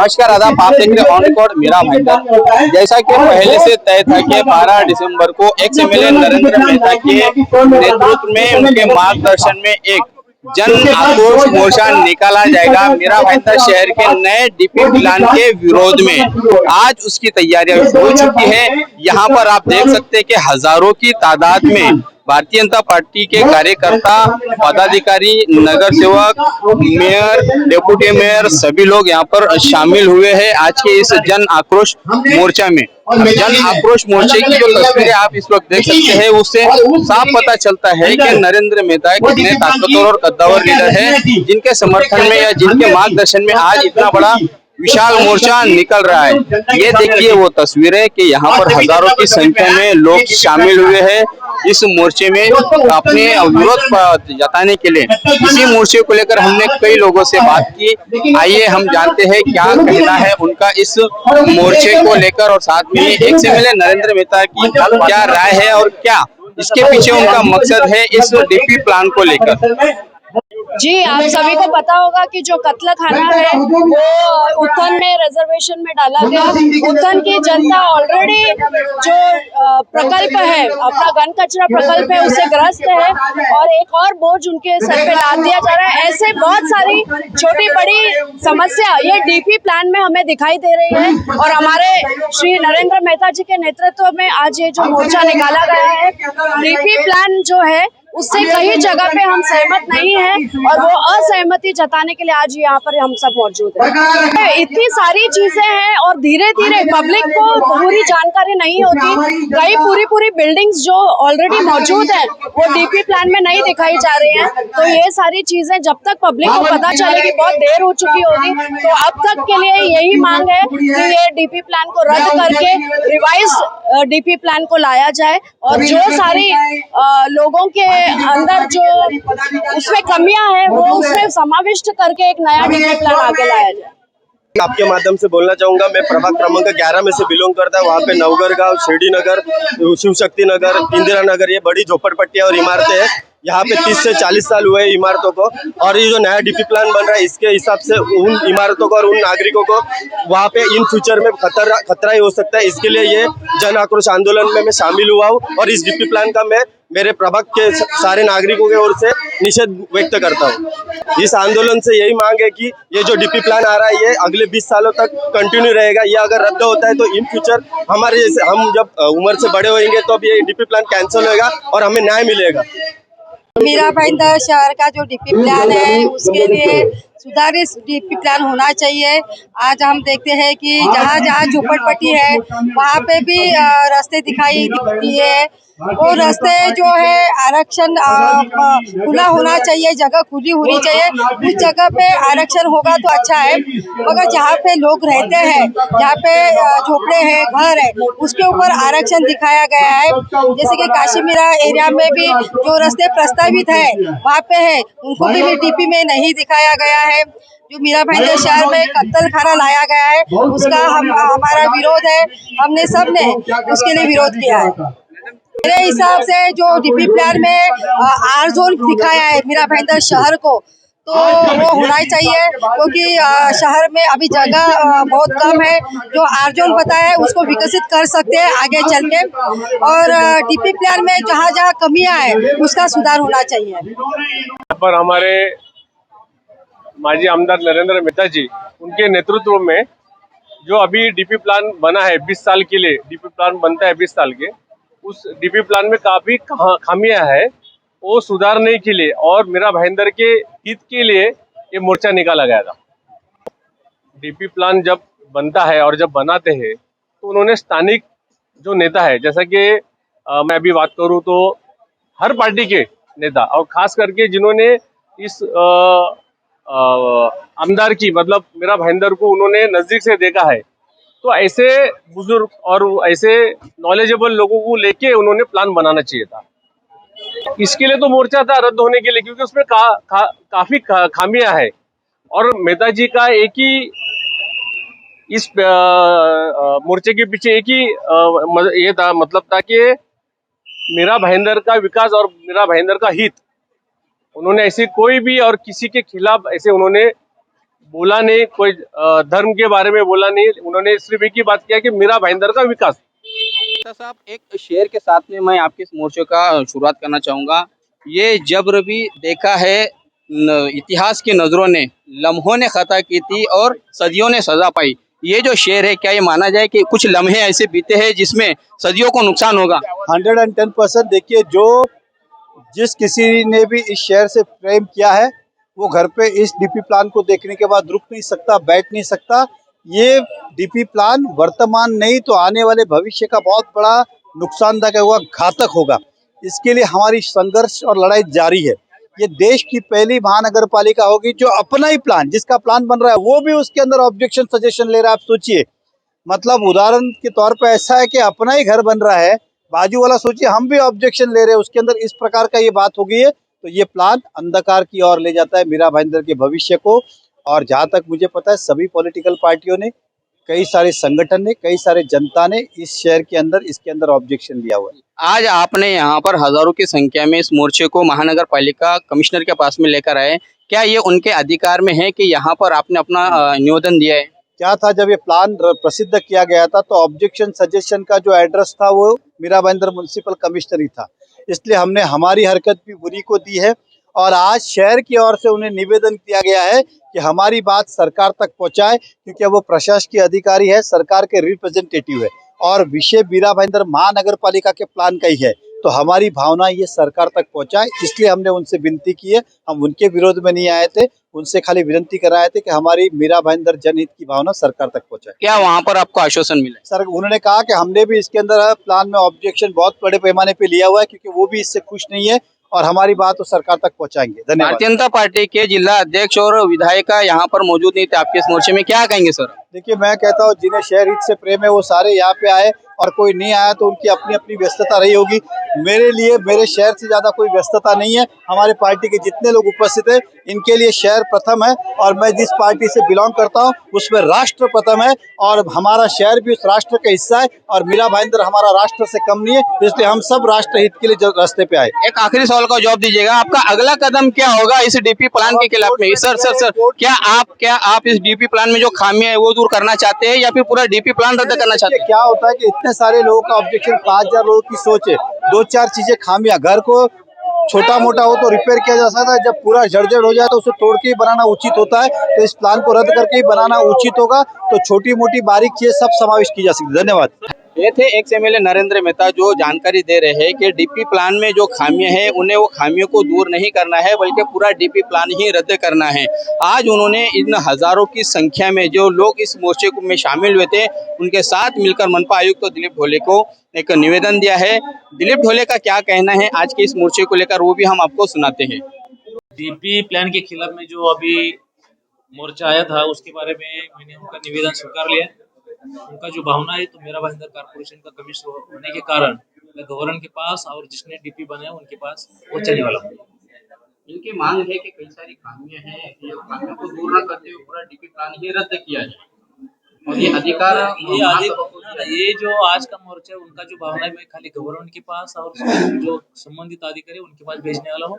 नमस्कार आदाब, आप देख रहे हैं ऑन रिकॉर्ड मीरा भाईंदर। जैसा कि पहले से तय था कि 12 दिसंबर को एक्स-एमएलए नरेंद्र मेहता के नेतृत्व में उनके मार्गदर्शन में एक जन आक्रोश मोर्चा निकाला जाएगा मीरा भाईंदर शहर के नए डीपी प्लान के विरोध में। आज उसकी तैयारियां हो चुकी है। यहाँ पर आप देख सकते हैं कि हजारों की तादाद में भारतीय जनता पार्टी के कार्यकर्ता, पदाधिकारी, नगर सेवक, मेयर, डेप्यूटी मेयर सभी लोग यहाँ पर शामिल हुए हैं आज के इस जन आक्रोश मोर्चा में। जन आक्रोश मोर्चे की जो तस्वीरें आप इस वक्त देख सकते हैं उससे साफ पता चलता है कि नरेंद्र मेहता कितने ताकतवर और कद्दावर लीडर है, जिनके समर्थन में या जिनके मार्गदर्शन में आज इतना बड़ा विशाल मोर्चा निकल रहा है। ये देखिए वो तस्वीरें कि यहाँ पर हजारों की संख्या में लोग शामिल हुए हैं इस मोर्चे में अपने विरोध जताने के लिए। इसी मोर्चे को लेकर हमने कई लोगों से बात की। आइए हम जानते हैं क्या कहना है उनका इस मोर्चे को लेकर और साथ में एक्स-एमएलए नरेंद्र मेहता की क्या राय है और क्या इसके पीछे उनका मकसद है इस डीपी प्लान को लेकर। जी, आप सभी को पता होगा कि जो कत्ल खाना है वो उत्थन में रिजर्वेशन में डाला गया। उत्थन की जनता ऑलरेडी जो प्रकल्प है, अपना घन कचरा प्रकल्प है, उससे ग्रस्त है और एक और बोझ उनके सर पे लाद दिया जा रहा है। ऐसे बहुत सारी छोटी बड़ी समस्या ये डीपी प्लान में हमें दिखाई दे रही है और हमारे श्री नरेंद्र मेहता जी के नेतृत्व में आज ये जो मोर्चा निकाला गया है। डीपी प्लान जो है उससे कई जगह पे हम सहमत नहीं है और वो असहमति जताने के लिए आज यहाँ पर हम सब मौजूद हैं। इतनी सारी चीजें हैं और धीरे धीरे पब्लिक को पूरी जानकारी नहीं होती। कई पूरी बिल्डिंग्स जो ऑलरेडी मौजूद है वो डीपी प्लान में नहीं दिखाई जा रही हैं। तो ये सारी चीजें जब तक पब्लिक को पता चलेगी बहुत देर हो चुकी होगी। तो अब तक के लिए यही मांग है कि ये डीपी प्लान को रद्द करके रिवाइज डीपी प्लान को लाया जाए और जो सारी लोगों के अंदर जो उसमें कमियां हैं वो उसमें समाविष्ट करके एक नया डीपी प्लान आगे लाया जाए। आपके माध्यम से बोलना चाहूंगा, मैं प्रभाग क्रमांक 11 में से बिलोंग करता है। वहाँ पे नवगर गांव, शिरडी नगर, शिव शक्ति नगर, इंदिरा नगर, ये बड़ी झोपड़पट्टियां और इमारतें हैं। यहाँ पे 30 से 40 साल हुए इमारतों को और ये जो नया डीपी प्लान बन रहा है इसके हिसाब से उन इमारतों को और उन नागरिकों को वहाँ पे इन फ्यूचर में खतरा ही हो सकता है। इसके लिए ये जन आक्रोश आंदोलन में मैं शामिल हुआ हूँ और इस डीपी प्लान का मैं मेरे प्रभाग के सारे नागरिकों की ओर से निषेध व्यक्त करता हूँ। इस आंदोलन से यही मांग है कि ये जो डीपी प्लान आ रहा है ये अगले 20 सालों तक कंटिन्यू रहेगा। ये अगर रद्द होता है तो इन फ्यूचर हमारे जैसे हम जब उम्र से बड़े होंगे तो अब ये डीपी प्लान कैंसिल होगा और हमें न्याय मिलेगा। मीरा भाईंदर शहर का जो डीपी प्लान है उसके लिए सुधारित डीपी प्लान होना चाहिए। आज हम देखते हैं कि जहाँ जहाँ झोपड़पट्टी है वहाँ पे भी रास्ते दिखाई देती है। वो रास्ते जो है आरक्षण खुला होना चाहिए, जगह खुली होनी चाहिए। उस जगह पे आरक्षण होगा तो अच्छा है, मगर जहाँ पे लोग रहते हैं, जहाँ पे झोपड़े हैं, घर है, उसके ऊपर आरक्षण दिखाया गया है। जैसे कि काशीमीरा एरिया में भी जो रास्ते प्रस्तावित है वहाँ पे है, उनको भी डीपी में नहीं दिखाया गया है। जो मीरा भाईंदर शहर में कत्ल खाना लाया गया है उसका हमारा विरोध है। हमने सबने उसके लिए विरोध किया है। मेरे हिसाब से जो डीपी प्लान में आर जोन दिखाया है मीरा भाईंदर शहर को, तो वो होना ही चाहिए क्योंकि शहर में अभी जगह बहुत कम है। जो आर जोन बताया है उसको विकसित कर सकते हैं आगे चल के और डीपी प्लान में जहाँ जहाँ कमियां है उसका सुधार होना चाहिए। पर हमारे माजी आमदार नरेंद्र मेहता जी उनके नेतृत्व में जो अभी डीपी प्लान बना है 20 साल के लिए डीपी प्लान बनता है 20 साल के, उस डीपी प्लान में काफी खामियां है, वो सुधारने के लिए और मीरा भाईंदर के हित के लिए ये मोर्चा निकाला गया था। डीपी प्लान जब बनता है और जब बनाते हैं तो उन्होंने स्थानिक जो नेता है, जैसा कि मैं अभी बात करूं तो हर पार्टी के नेता और खास करके जिन्होंने इस आमदार की मतलब मीरा भाईंदर को उन्होंने नजदीक से देखा है, तो ऐसे बुजुर्ग और ऐसे नॉलेजेबल लोगों को लेके उन्होंने प्लान बनाना चाहिए था। इसके लिए तो मोर्चा था रद्द होने के लिए, क्योंकि उसमें काफी खामियां है और मेहता जी का एक ही इस मोर्चे के पीछे एक ही ये था, मतलब था कि मीरा भाईंदर का विकास और मीरा भाईंदर का हित। उन्होंने ऐसे कोई भी और किसी के खिलाफ ऐसे उन्होंने बोला नहीं, कोई धर्म के बारे में बोला नहीं। उन्होंने सिर्फ एक ही बात किया कि मीरा भाईंदर का विकास। साहब, एक शेर के साथ में मैं आपके इस मोर्चे का शुरुआत करना चाहूंगा। ये जब्र भी देखा है इतिहास की नजरों ने, लम्हों ने खता की थी और सदियों ने सजा पाई। ये जो शेर है, क्या ये माना जाए कि कुछ लम्हे ऐसे बीते हैं जिसमें सदियों को नुकसान होगा? 110%। देखिए, जिस किसी ने भी इस शहर से प्रेम किया है वो घर पे इस डीपी प्लान को देखने के बाद रुक नहीं सकता, बैठ नहीं सकता। ये डीपी प्लान वर्तमान नहीं तो आने वाले भविष्य का बहुत बड़ा नुकसानदायक होगा, घातक होगा। इसके लिए हमारी संघर्ष और लड़ाई जारी है। ये देश की पहली महानगर पालिका होगी जो अपना ही प्लान, जिसका प्लान बन रहा है वो भी उसके अंदर ऑब्जेक्शन सजेशन ले रहा है। आप सोचिए, मतलब उदाहरण के तौर पे ऐसा है कि अपना ही घर बन रहा है, बाजू वाला सोचिए हम भी ऑब्जेक्शन ले रहे हैं, उसके अंदर इस प्रकार का ये बात हो गई है। तो ये प्लान अंधकार की ओर ले जाता है मीरा भाईंदर के भविष्य को। और जहाँ तक मुझे पता है सभी पॉलिटिकल पार्टियों ने, कई सारे संगठन ने, कई सारे जनता ने इस शहर के अंदर इसके अंदर ऑब्जेक्शन लिया हुआ है। आज आपने यहाँ पर हजारों की संख्या में इस मोर्चे को महानगर पालिका कमिश्नर के पास में लेकर आए। क्या ये उनके अधिकार में है कि यहाँ पर आपने अपना निवेदन दिया है? क्या था, जब ये प्लान प्रसिद्ध किया गया था तो ऑब्जेक्शन सजेशन का जो एड्रेस था वो मीरा भाईंदर म्युनिसिपल कमिश्नर ही था, इसलिए हमने हमारी हरकत भी उन्हीं को दी है। और आज शहर की ओर से उन्हें निवेदन किया गया है कि हमारी बात सरकार तक पहुंचाए, क्योंकि वो प्रशासकीय अधिकारी है, सरकार के रिप्रेजेंटेटिव है और विषय मीरा भाईंदर महानगर पालिका के प्लान का ही है। तो हमारी भावना ये सरकार तक पहुंचाए, इसलिए हमने उनसे विनती की है। हम उनके विरोध में नहीं आए थे, उनसे खाली विनती कराए थे कि हमारी मीरा भाईंदर जनहित की भावना सरकार तक पहुंचाए। क्या वहाँ पर आपको आश्वासन मिला? सर, उन्होंने कहा कि हमने भी इसके अंदर प्लान में ऑब्जेक्शन बहुत बड़े पैमाने पे लिया हुआ है, क्योंकि वो भी इससे खुश नहीं है और हमारी बात तो सरकार तक पहुंचाएंगे। धन्यवाद। भारतीय जनता पार्टी के जिला अध्यक्ष और विधायिका यहाँ पर मौजूद नहीं थे आपके इस मोर्चे में, क्या कहेंगे सर? देखिए, मैं कहता हूँ जिन्हें शहर हित से प्रेम है वो सारे यहाँ पे आए, और कोई नहीं आया तो उनकी अपनी अपनी व्यस्तता रही होगी। मेरे लिए मेरे शहर से ज्यादा कोई व्यस्तता नहीं है। हमारे पार्टी के जितने लोग उपस्थित है इनके लिए शहर प्रथम है, और मैं जिस पार्टी से बिलोंग करता हूँ उसमें राष्ट्र प्रथम है, और हमारा शहर भी उस राष्ट्र का हिस्सा है, और मीरा भाईंदर हमारा राष्ट्र से कम नहीं है, इसलिए हम सब राष्ट्र हित के लिए रास्ते पे आए। एक आखिरी सवाल का जवाब दीजिएगा, आपका अगला कदम क्या होगा इस डीपी प्लान के खिलाफ में? सर, क्या आप इस डीपी प्लान में जो खामियां है वो दूर करना चाहते हैं या फिर पूरा डीपी प्लान रद्द करना चाहते हैं? क्या होता है कि इतने सारे लोगों का ऑब्जेक्शन, 5000 लोगों की सोच है, 2-4 चीजें खामियां, घर को छोटा मोटा हो तो रिपेयर किया जा सकता है, जब पूरा जर्जर हो जाए तो उसे तोड़ के ही बनाना उचित होता है। तो इस प्लान को रद्द करके ही बनाना उचित होगा, तो छोटी मोटी बारीक चीजें सब समावेश की जा सकती है। धन्यवाद। ये थे एक्स एमएलए नरेंद्र मेहता जो जानकारी दे रहे हैं कि डीपी प्लान में जो खामियां हैं उन्हें वो खामियों को दूर नहीं करना है बल्कि पूरा डीपी प्लान ही रद्द करना है। आज उन्होंने इन हजारों की संख्या में जो लोग इस मोर्चे में शामिल हुए थे उनके साथ मिलकर मनपा आयुक्त तो दिलीप ढोले को एक निवेदन दिया है। दिलीप ढोले का क्या कहना है आज के इस मोर्चे को लेकर वो भी हम आपको सुनाते हैं। डीपी प्लान के खिलाफ में जो अभी मोर्चा आया था उसके बारे में मैंने उनका निवेदन स्वीकार लिया। उनका जो भावना है तो मीरा भाईंदर कारपोरेशन का कमिश्नर होने के कारण मैं गवर्नर के पास और जिसने डीपी बनाया उनके पास पहुंचने वाला हूँ। इनकी मांग है कि कई सारी खामियां हैं, ये खामियों को दूर न करते हुए पूरा डीपी प्लान ही रद्द किया जाए और ये अधिकार ये जो आज का मोर्चा है उनका जो भावना है मैं खाली गवर्नर के पास और जो संबंधित अधिकारी उनके पास भेजने वाला हूँ।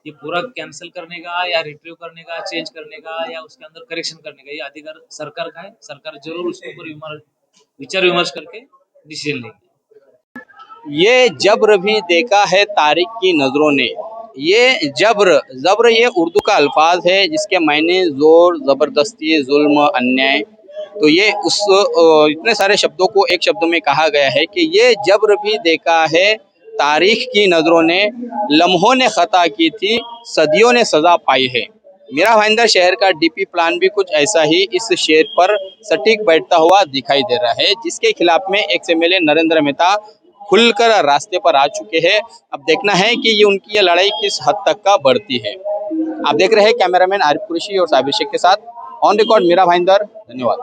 ये पूरा कैंसिल करने का या रिट्रीव करने का, चेंज करने का या उसके अंदर करेक्शन करने का ये अधिकार सरकार का है। सरकार जरूर उसके ऊपर विचार विमर्श करके डिसीजन लेगी। ये जब्र भी देखा है तारीख की नजरों ने। ये जब्र ये उर्दू का अल्फाज है जिसके मायने जोर, जबरदस्ती, जुल्म, अन्याय। तो ये उस इतने सारे शब्दों को एक शब्द में कहा गया है कि ये जब्र भी देखा है तारीख की नजरों ने, लम्हों ने खता की थी, सदियों ने सजा पाई है। मीरा भाईंदर शहर का डीपी प्लान भी कुछ ऐसा ही इस शहर पर सटीक बैठता हुआ दिखाई दे रहा है, जिसके खिलाफ में एक्स एमएलए नरेंद्र मेहता खुलकर रास्ते पर आ चुके हैं। अब देखना है कि ये उनकी ये लड़ाई किस हद तक का बढ़ती है। आप देख रहे हैं कैमरामैन आरिफ कुरैशी और साबिर शेख के साथ ऑन रिकॉर्ड मीरा भाईंदर। धन्यवाद।